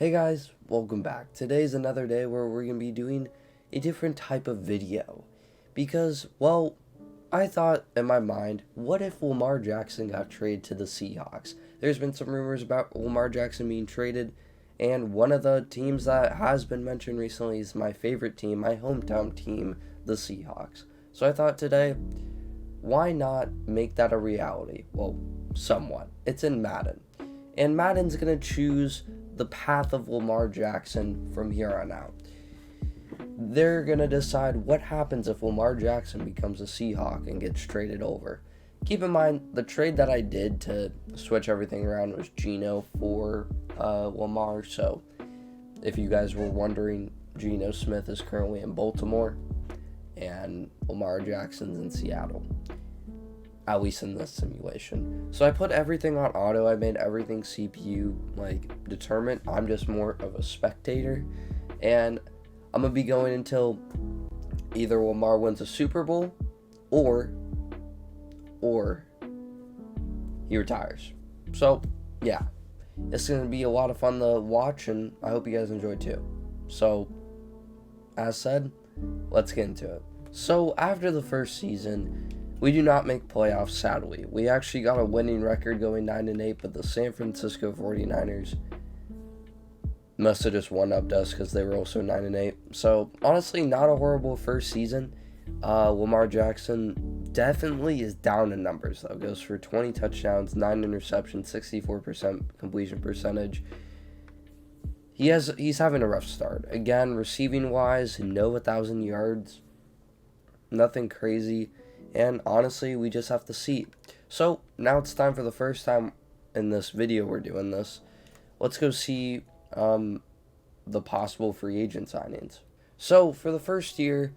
Hey guys, welcome back. Today's another day where we're going to be doing a different type of video. Because, well, I thought in my mind, what if Lamar Jackson got traded to the Seahawks? There's been some rumors about Lamar Jackson being traded, and one of the teams that has been mentioned recently is my favorite team, my hometown team, the Seahawks. So I thought today, why not make that a reality? Well, somewhat. It's in Madden. And Madden's going to choose the path of Lamar Jackson from here on out. They're going to decide what happens if Lamar Jackson becomes a Seahawk and gets traded over. Keep in mind, the trade that I did to switch everything around was Geno for Lamar. So if you guys were wondering, Geno Smith is currently in Baltimore and Lamar Jackson's in Seattle. At least in this simulation. So I put everything on auto. I made everything CPU determined. I'm just more of a spectator, and I'm gonna be going until either Lamar wins a Super Bowl or he retires. So yeah, it's gonna be a lot of fun to watch, and I hope you guys enjoy too. So as said, let's get into it. So after the first season, we do not make playoffs, sadly. We actually got a winning record going 9-8, but the San Francisco 49ers must have just one-upped us because they were also 9-8. So, honestly, not a horrible first season. Lamar Jackson definitely is down in numbers, though. Goes for 20 touchdowns, 9 interceptions, 64% completion percentage. He's having a rough start. Again, receiving-wise, no 1,000 yards. Nothing crazy. And honestly, we just have to see. So now it's time for the first time in this video we're doing this. Let's go see the possible free agent signings. So for the first year,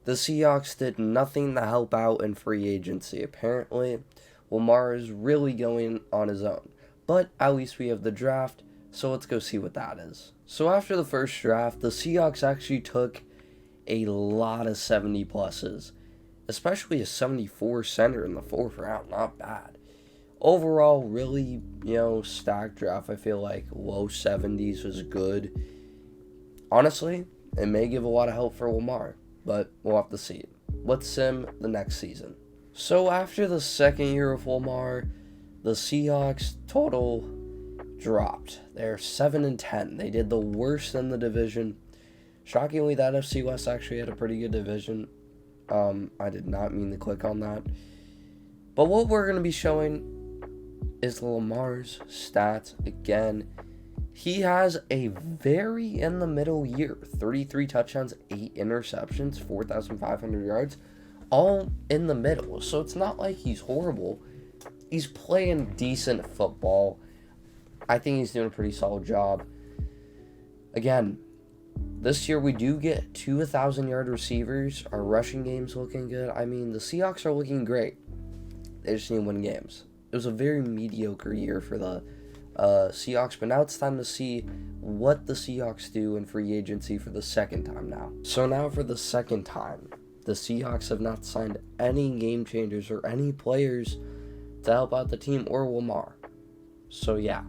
the Seahawks did nothing to help out in free agency. Apparently, Lamar is really going on his own. But at least we have the draft, so let's go see what that is. So after the first draft, the Seahawks actually took a lot of 70 pluses. Especially a 74 center in the fourth round, not bad. Overall, really, stacked draft. I feel like low 70s was good. Honestly, it may give a lot of help for Lamar, but we'll have to see. Let's sim the next season. So after the second year of Lamar, the Seahawks total dropped. They're 7-10. They did the worst in the division. Shockingly, the NFC West actually had a pretty good division. I did not mean to click on that. But what we're going to be showing is Lamar's stats again. He has a very in the middle year. 33 touchdowns, 8 interceptions, 4,500 yards. All in the middle. So it's not like he's horrible. He's playing decent football. I think he's doing a pretty solid job. Again, this year we do get 2 1,000-yard receivers. Our rushing game's looking good. I mean, the Seahawks are looking great. They just need to win games. It was a very mediocre year for the Seahawks, but now it's time to see what the Seahawks do in free agency for the second time now. So now for the second time, the Seahawks have not signed any game changers or any players to help out the team or Lamar. So yeah.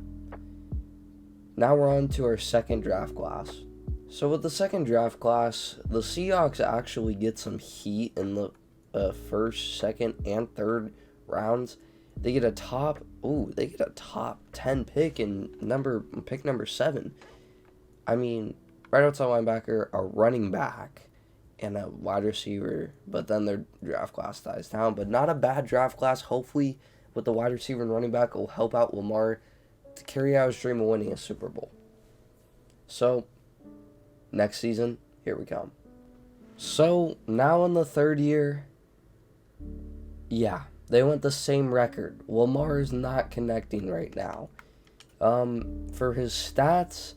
Now we're on to our second draft class. So with the second draft class, the Seahawks actually get some heat in the first, second, and third rounds. They get a top 10 pick in pick number 7. I mean, right outside linebacker, a running back, and a wide receiver. But then their draft class dies down. But not a bad draft class. Hopefully, with the wide receiver and running back, it will help out Lamar to carry out his dream of winning a Super Bowl. So next season, here we come. So, now in the third year, yeah, they went the same record. Lamar is not connecting right now. For his stats,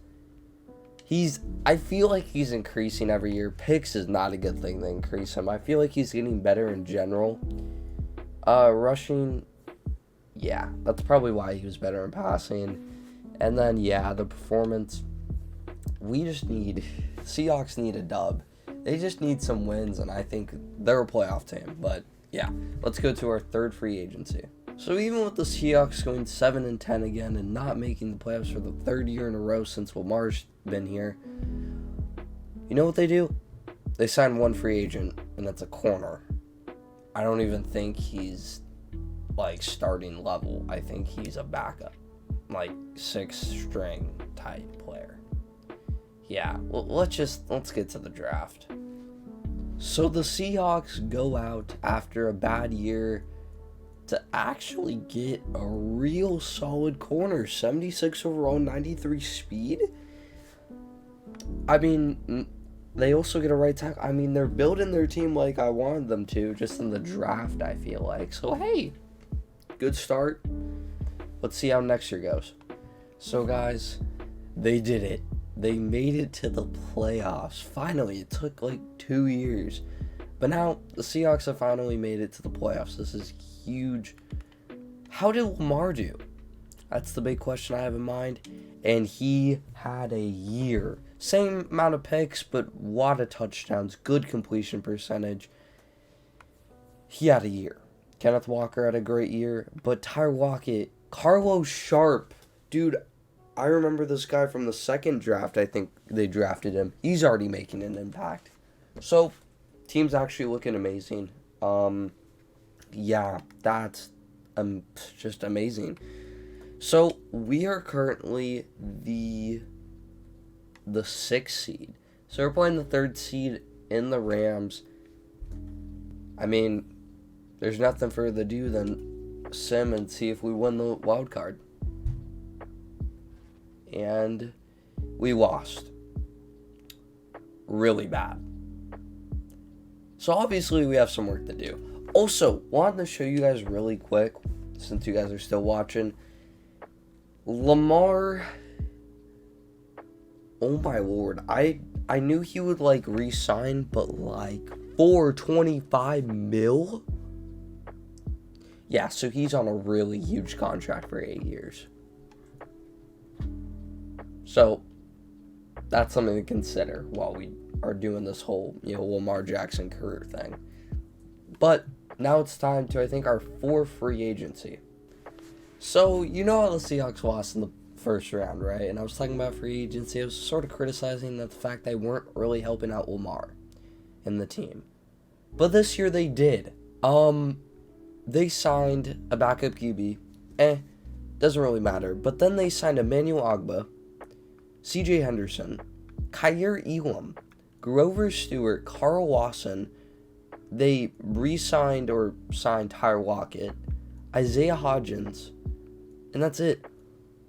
I feel like he's increasing every year. Picks is not a good thing to increase him. I feel like he's getting better in general. Rushing, yeah, that's probably why he was better in passing. And then, yeah, the performance, Seahawks need a dub. They just need some wins, and I think they're a playoff team. But yeah, let's go to our third free agency. So even with the Seahawks going 7-10 again and not making the playoffs for the third year in a row since Lamar's been here, you know what they do? They sign one free agent, and that's a corner. I don't even think he's like starting level. I think he's a backup, like 6th-string type player. Yeah, well, let's get to the draft. So the Seahawks go out after a bad year to actually get a real solid corner. 76 overall, 93 speed. I mean, they also get a right tackle. I mean, they're building their team like I wanted them to, just in the draft, I feel like. So, hey, good start. Let's see how next year goes. So, guys, they did it. They made it to the playoffs. Finally, it took like 2 years. But now, the Seahawks have finally made it to the playoffs. This is huge. How did Lamar do? That's the big question I have in mind. And he had a year. Same amount of picks, but a lot of touchdowns. Good completion percentage. He had a year. Kenneth Walker had a great year. But Tyler Lockett, Carlos Sharp. Dude, I remember this guy from the second draft. I think they drafted him. He's already making an impact. So, team's actually looking amazing. Yeah, that's just amazing. So, we are currently the 6th seed. So, we're playing the 3rd seed in the Rams. I mean, there's nothing further to do than sim and see if we win the wild card. And we lost. Really bad. So obviously we have some work to do. Also, wanted to show you guys really quick, since you guys are still watching. Lamar, oh my lord, I knew he would like re-sign, but like for $25 million? Yeah, so he's on a really huge contract for 8 years. So, that's something to consider while we are doing this whole, Lamar Jackson career thing. But, now it's time to, I think, our 4th free agency. So, you know how the Seahawks lost in the first round, right? And I was talking about free agency. I was sort of criticizing the fact they weren't really helping out Lamar and the team. But this year they did. They signed a backup QB. Doesn't really matter. But then they signed Emmanuel Ogbah, C.J. Henderson, Kyer Elam, Grover Stewart, Carl Lawson. They re-signed or signed Tyler Lockett, Isaiah Hodgins, and that's it.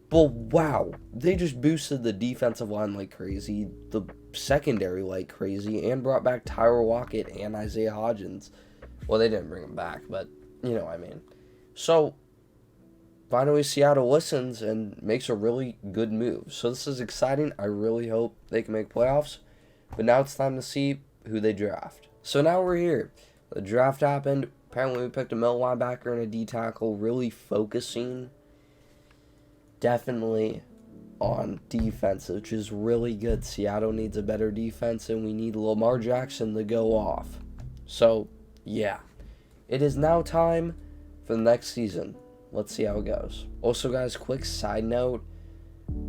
But wow, they just boosted the defensive line like crazy, the secondary like crazy, and brought back Tyler Lockett and Isaiah Hodgins. Well, they didn't bring him back, but you know what I mean. So, finally Seattle listens and makes a really good move. So this is exciting. I really hope they can make playoffs. But now it's time to see who they draft. So now we're here. The draft happened. Apparently we picked a middle linebacker and a D tackle, really focusing definitely on defense, which is really good. Seattle needs a better defense, and we need Lamar Jackson to go off. So, yeah. It is now time for the next season. Let's see how it goes. Also, guys, quick side note.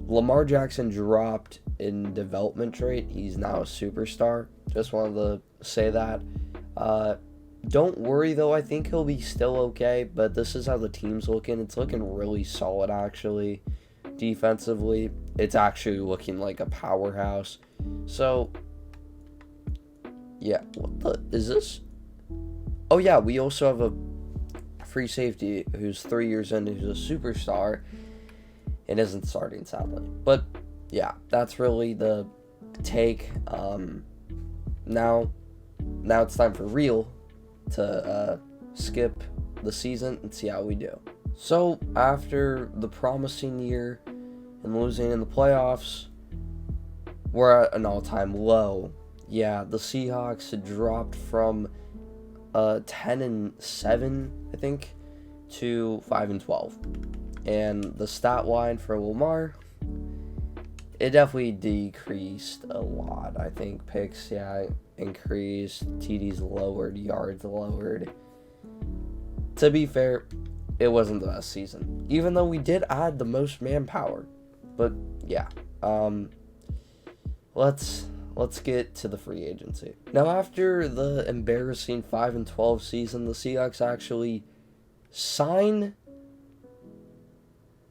Lamar Jackson dropped in development trait. He's now a superstar. Just wanted to say that. Don't worry, though. I think he'll be still okay. But this is how the team's looking. It's looking really solid, actually. Defensively, it's actually looking like a powerhouse. So, yeah. What the... is this? Oh, yeah. We also have a free safety who's 3 years in, who's a superstar, and isn't starting, sadly. But yeah, that's really the take. Now it's time for real to skip the season and see how we do. So after the promising year and losing in the playoffs, we're at an all-time low. Yeah, the Seahawks had dropped from 10-7, I think, to 5-12. And the stat line for Lamar, it definitely decreased a lot. I think picks, increased, TDs lowered, yards lowered. To be fair, it wasn't the best season, even though we did add the most manpower. But yeah, let's get to the free agency. Now, after the embarrassing 5-12 season, the Seahawks actually sign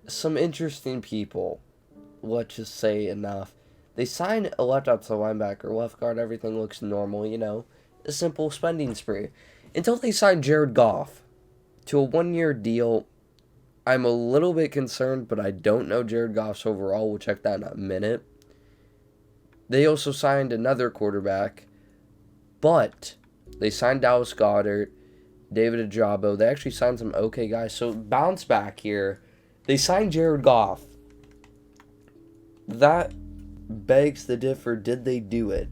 some interesting people. Let's just say enough. They signed a left outside linebacker, left guard, everything looks normal, a simple spending spree. Until they signed Jared Goff to a 1-year deal. I'm a little bit concerned, but I don't know Jared Goff's overall. We'll check that in a minute. They also signed another quarterback, but they signed Dallas Goedert, David Ajabo. They actually signed some okay guys. So bounce back here. They signed Jared Goff. That begs the differ. Did they do it?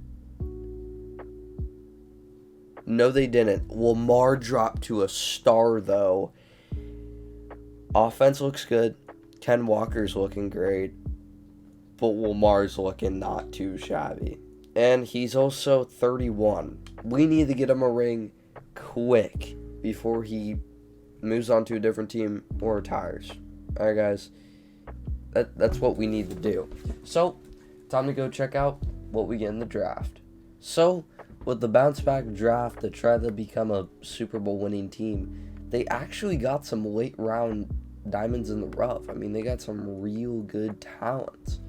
No, they didn't. Lamar dropped to a star, though. Offense looks good. Ken Walker's looking great. But Lamar's looking not too shabby. And he's also 31. We need to get him a ring quick before he moves on to a different team or retires. Alright, guys. That's what we need to do. So, time to go check out what we get in the draft. So, with the bounce back draft to try to become a Super Bowl winning team, they actually got some late round diamonds in the rough. I mean, they got some real good talent.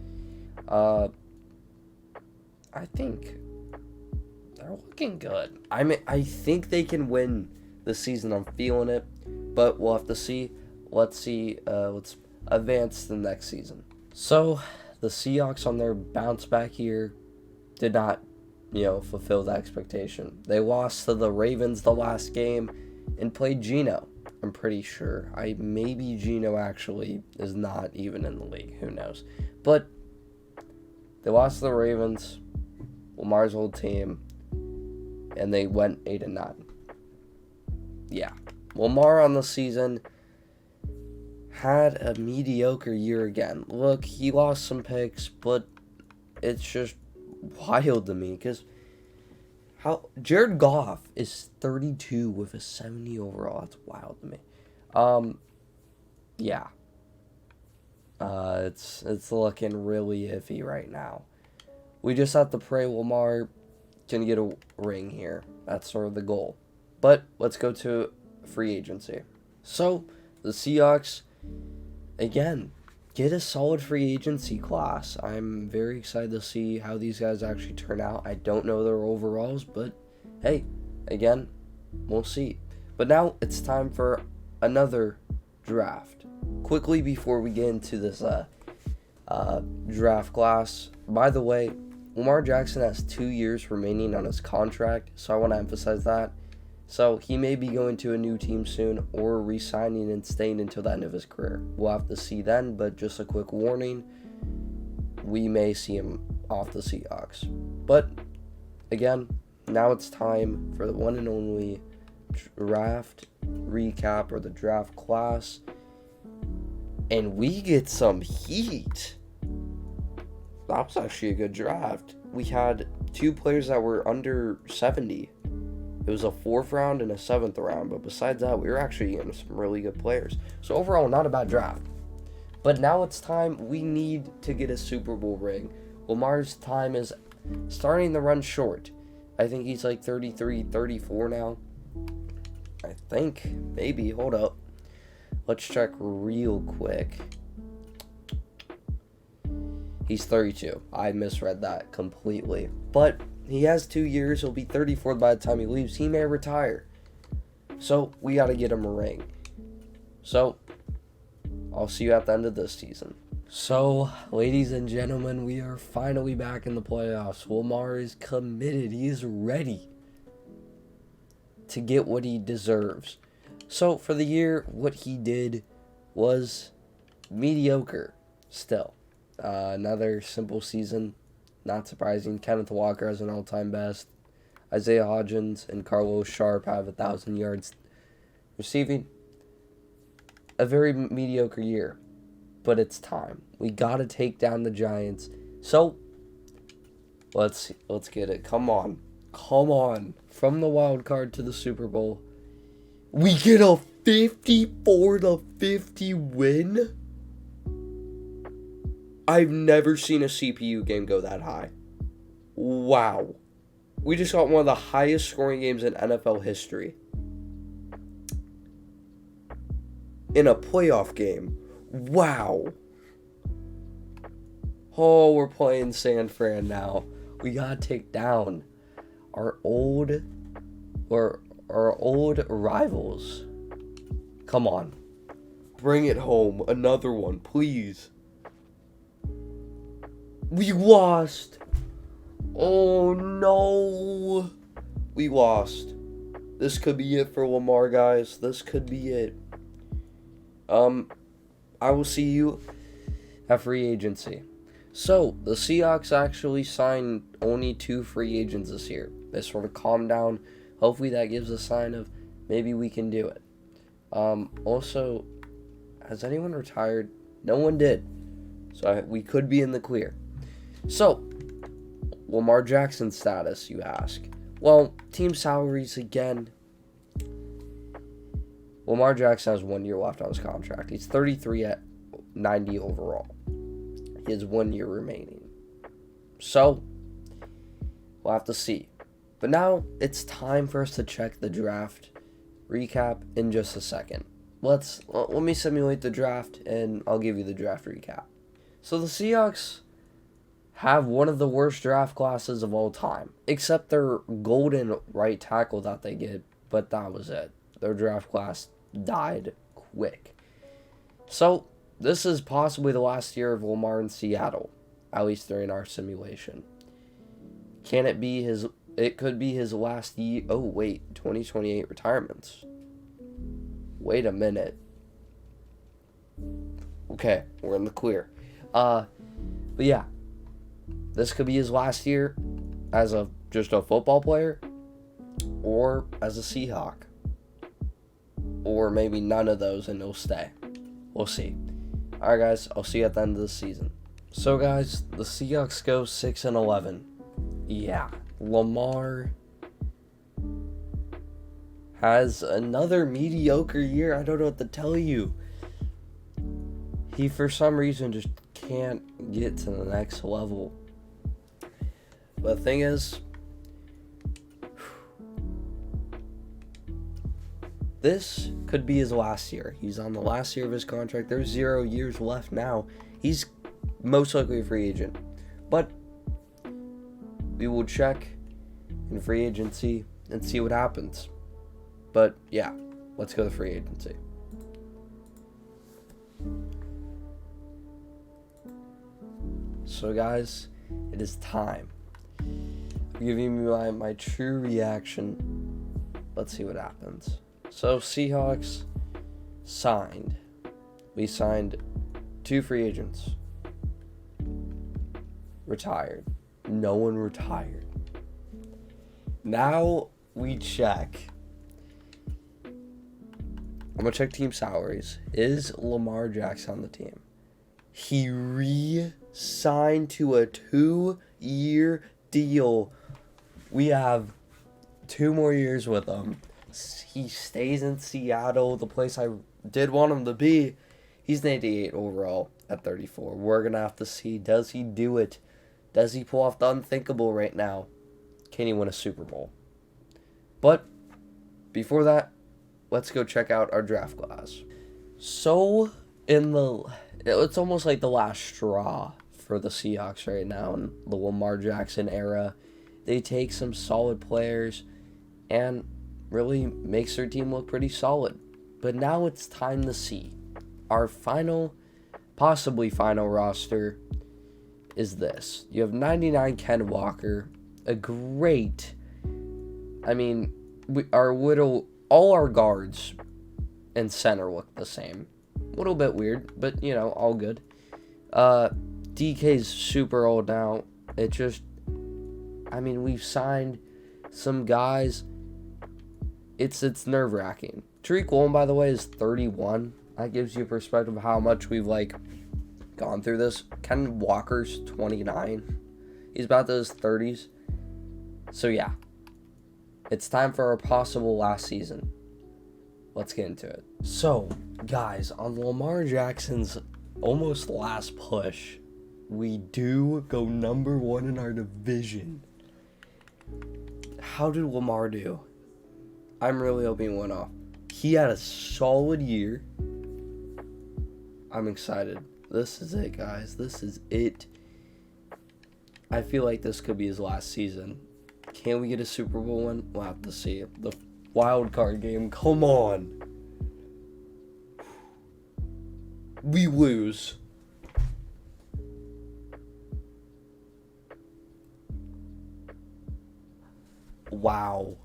I think they're looking good. I think they can win this season. I'm feeling it, but we'll have to see. Let's see. Let's advance to the next season. So, the Seahawks on their bounce back year did not, fulfill the expectation. They lost to the Ravens the last game and played Geno. I'm pretty sure. Maybe Geno actually is not even in the league. Who knows? But they lost to the Ravens, Lamar's old team, and they went 8-9. Yeah. Lamar on the season had a mediocre year again. Look, he lost some picks, but it's just wild to me because how Jared Goff is 32 with a 70 overall. That's wild to me. Yeah. It's looking really iffy right now. We just have to pray Lamar can get a ring here. That's sort of the goal. But let's go to free agency. So the Seahawks, again, get a solid free agency class. I'm very excited to see how these guys actually turn out. I don't know their overalls, but hey, again, we'll see. But now it's time for another draft. Quickly before we get into this draft class, by the way, Lamar Jackson has 2 years remaining on his contract, so I want to emphasize that. So he may be going to a new team soon or re-signing and staying until the end of his career. We'll have to see then, but just a quick warning, we may see him off the Seahawks. But again, now it's time for the one and only draft recap, or the draft class. And we get some heat. That was actually a good draft. We had 2 players that were under 70. It was a 4th round and a 7th round, but besides that, we were actually getting some really good players. So overall, not a bad draft. But now it's time. We need to get a Super Bowl ring. Lamar's time is starting to run short. I think he's like 33, 34 now. I think. Maybe. Hold up. Let's check real quick. He's 32. I misread that completely. But he has 2 years. He'll be 34 by the time he leaves. He may retire. So, we got to get him a ring. So, I'll see you at the end of this season. So, ladies and gentlemen, we are finally back in the playoffs. Lamar is committed. He is ready to get what he deserves. So, for the year, what he did was mediocre still. Another simple season. Not surprising. Kenneth Walker has an all-time best. Isaiah Hodgins and Carlos Sharp have 1,000 yards receiving. A very mediocre year. But it's time. We got to take down the Giants. So, let's get it. Come on. From the wild card to the Super Bowl. We get a 54-50 win? I've never seen a CPU game go that high. Wow. We just got one of the highest scoring games in NFL history. In a playoff game. Wow. Oh, we're playing San Fran now. We gotta take down our old rivals. Come on. Bring it home. Another one, please. We lost. Oh no. We lost. This could be it for Lamar, guys. This could be it. I will see you at free agency. So, the Seahawks actually signed only 2 free agents this year. They sort of calmed down. Hopefully that gives a sign of maybe we can do it. Also, has anyone retired? No one did. So we could be in the clear. So, Lamar Jackson status, you ask. Well, team salaries again. Lamar Jackson has 1 year left on his contract. He's 33 at 90 overall. He has 1 year remaining. So, we'll have to see. But now, it's time for us to check the draft recap in just a second. Let me simulate the draft, and I'll give you the draft recap. So, the Seahawks have one of the worst draft classes of all time. Except their golden right tackle that they get, but that was it. Their draft class died quick. So, this is possibly the last year of Lamar in Seattle, at least during our simulation. Can it be his... It could be his last year... Oh, wait. 2028 retirements. Wait a minute. Okay, we're in the clear. But yeah. This could be his last year as just a football player. Or as a Seahawk. Or maybe none of those and he'll stay. We'll see. Alright guys, I'll see you at the end of the season. So guys, the Seahawks go 6-11. Yeah, Lamar has another mediocre year. I don't know what to tell you. He, for some reason, just can't get to the next level. But the thing is, this could be his last year. He's on the last year of his contract. There's 0 years left now. He's most likely a free agent. But we will check in free agency and see what happens. But yeah, let's go to free agency. So guys, it is time. I'm giving you my true reaction. Let's see what happens. So, Seahawks signed. We signed 2 free agents. Retired. No one retired. Now we check. I'm going to check team salaries. Is Lamar Jackson on the team? He re-signed to a 2-year deal. We have 2 more years with him. He stays in Seattle, the place I did want him to be. He's an 88 overall at 34. We're going to have to see, does he do it? Does he pull off the unthinkable right now? Can he win a Super Bowl? But before that, let's go check out our draft class. So, it's almost like the last straw for the Seahawks right now in the Lamar Jackson era. They take some solid players and really makes their team look pretty solid. But now it's time to see. Our possibly final roster is this. You have 99 Ken Walker, a great... all our guards and center look the same. A little bit weird, but, all good. DK's super old now. We've signed some guys. It's nerve-wracking. Tariq Woolen, by the way, is 31. That gives you a perspective of how much we've, gone through this. Ken Walker's 29. He's about to his 30s. So, yeah. It's time for our possible last season. let's get into it. So, guys, on Lamar Jackson's almost last push, we do go number 1 in our division. How did Lamar do? I'm really hoping he went off. He had a solid year. I'm excited. This is it, guys. This is it. I feel like this could be his last season. Can we get a Super Bowl win? We'll have to see. The wild card game. Come on. We lose. Wow.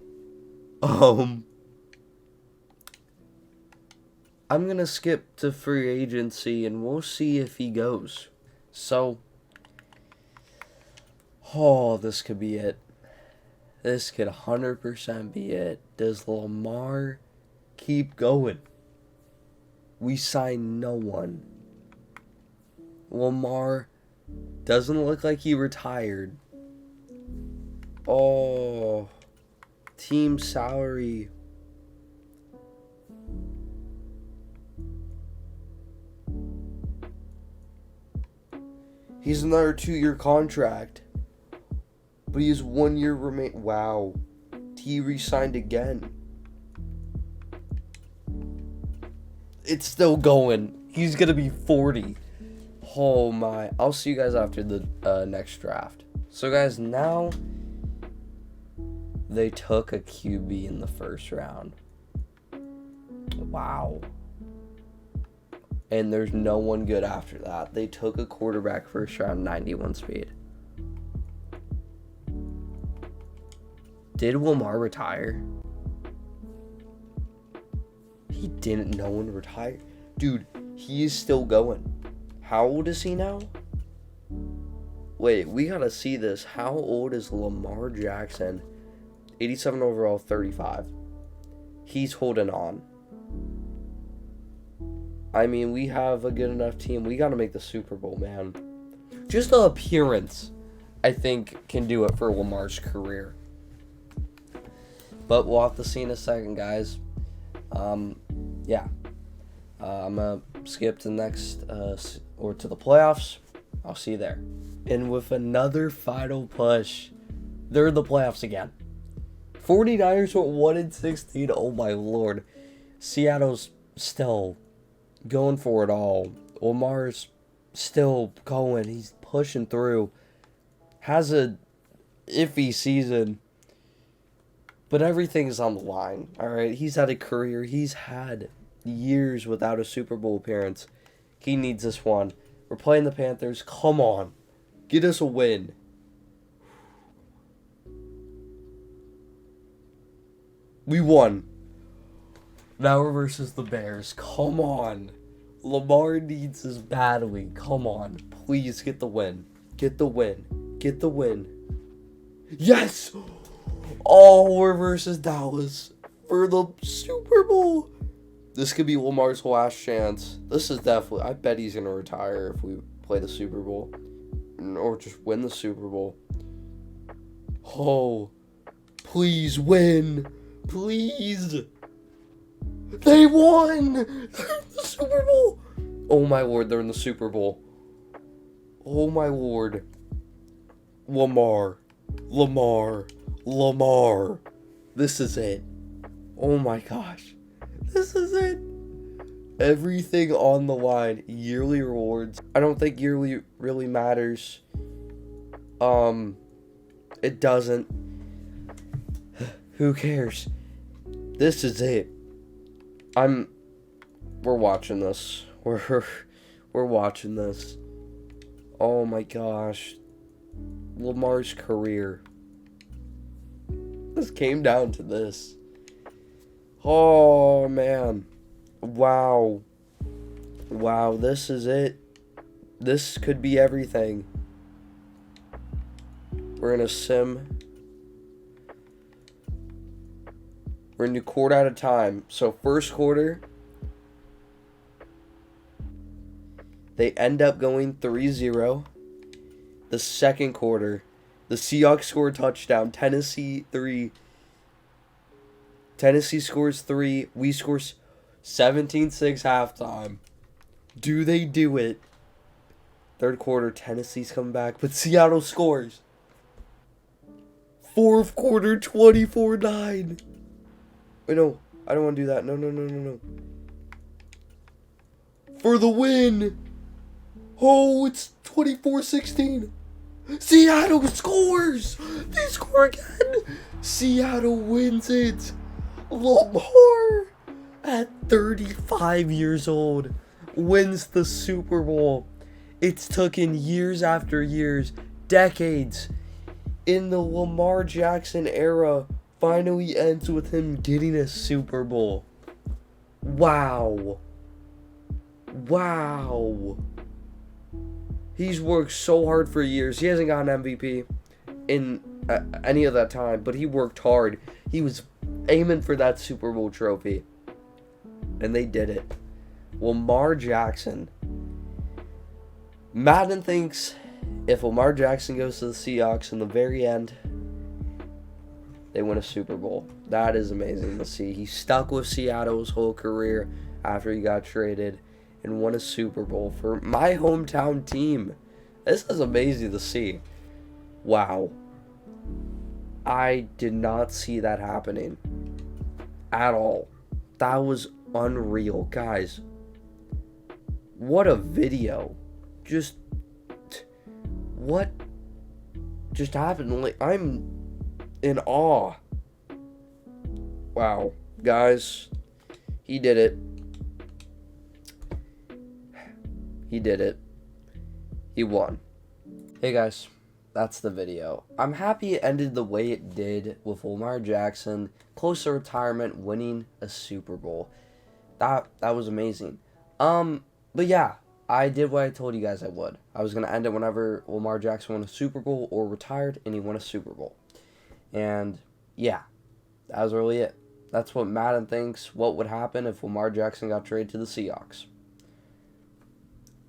I'm going to skip to free agency and we'll see if he goes. So, this could be it. This could 100% be it. Does Lamar keep going? We sign no one. Lamar doesn't look like he retired. Team salary. He's another 2-year contract. But he has 1 year remain. Wow. He re-signed again. It's still going. He's going to be 40. Oh my. I'll see you guys after the next draft. So guys, now they took a QB in the first round. Wow. And there's no one good after that. They took a quarterback first round, 91 speed. Did Lamar retire? He didn't. No one retired. Dude, he is still going. How old is he now? Wait, we gotta see this. How old is Lamar Jackson? 87 overall, 35. He's holding on. I mean, we have a good enough team. We gotta make the Super Bowl, man. Just the appearance, I think, can do it for Lamar's career. But we'll have to see in a second, guys. Yeah. I'm going to skip to the next, or to the playoffs. I'll see you there. And with another final push, they're in the playoffs again. 49ers went 1-16. Oh, my Lord. Seattle's still going for it all. Lamar's still going. He's pushing through. Has a iffy season. But everything's on the line, all right? He's had a career. He's had years without a Super Bowl appearance. He needs this one. We're playing the Panthers. Come on. Get us a win. We won. Now we're versus the Bears. Come on. Lamar needs this badly. Come on. Please get the win. Get the win. Get the win. Yes! Oh, we're versus Dallas for the Super Bowl. This could be Lamar's last chance. This is definitely... I bet he's going to retire if we play the Super Bowl. Or just win the Super Bowl. Oh, please win. Please. They won. They're in the Super Bowl. Oh, my Lord. They're in the Super Bowl. Oh, my Lord. Lamar. This is it. Oh my gosh. This is it. Everything on the line. Yearly rewards. I don't think yearly really matters. It doesn't. Who cares? This is it. We're watching this. We're watching this. Oh my gosh. Lamar's career. This came down to this. Oh, man. Wow. Wow, this is it. This could be everything. We're in a sim. We're in a quarter at a time. So, first quarter, they end up going 3-0. The second quarter, the Seahawks score a touchdown. Tennessee scores 3. We score 17-6 halftime. Do they do it? Third quarter, Tennessee's coming back, but Seattle scores. Fourth quarter, 24-9. Wait, no. I don't want to do that. No. For the win. Oh, it's 24-16. Seattle scores. They score again. Seattle wins it. Lamar, at 35 years old, wins the Super Bowl. It's taken years after years, decades. In the Lamar Jackson era, finally ends with him getting a Super Bowl. Wow. He's worked so hard for years. He hasn't got an MVP in any of that time, but he worked hard. He was aiming for that Super Bowl trophy, and they did it. Lamar Jackson. Madden thinks if Lamar Jackson goes to the Seahawks in the very end, they win a Super Bowl. That is amazing to see. He stuck with Seattle his whole career after he got traded and won a Super Bowl for my hometown team. This is amazing to see. Wow. I did not see that happening at all. That was unreal. Guys, what a video. What just happened? Like, I'm in awe. Wow. Guys, he did it. He won. Hey guys, that's the video. I'm happy it ended the way it did with Lamar Jackson, close to retirement, winning a Super Bowl. That was amazing. But yeah, I did what I told you guys I would. I was going to end it whenever Lamar Jackson won a Super Bowl or retired, and he won a Super Bowl. And yeah, that was really it. That's what Madden thinks what would happen if Lamar Jackson got traded to the Seahawks.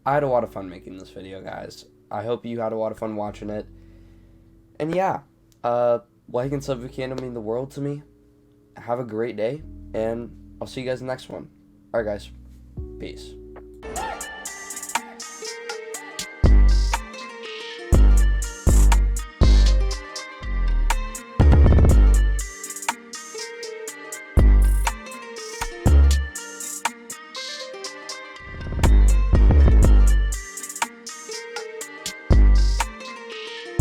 I had a lot of fun making this video, guys. I hope you had a lot of fun watching it. And yeah, like and sub if you can, it'll mean the world to me. Have a great day, and I'll see you guys in the next one. Alright guys, peace.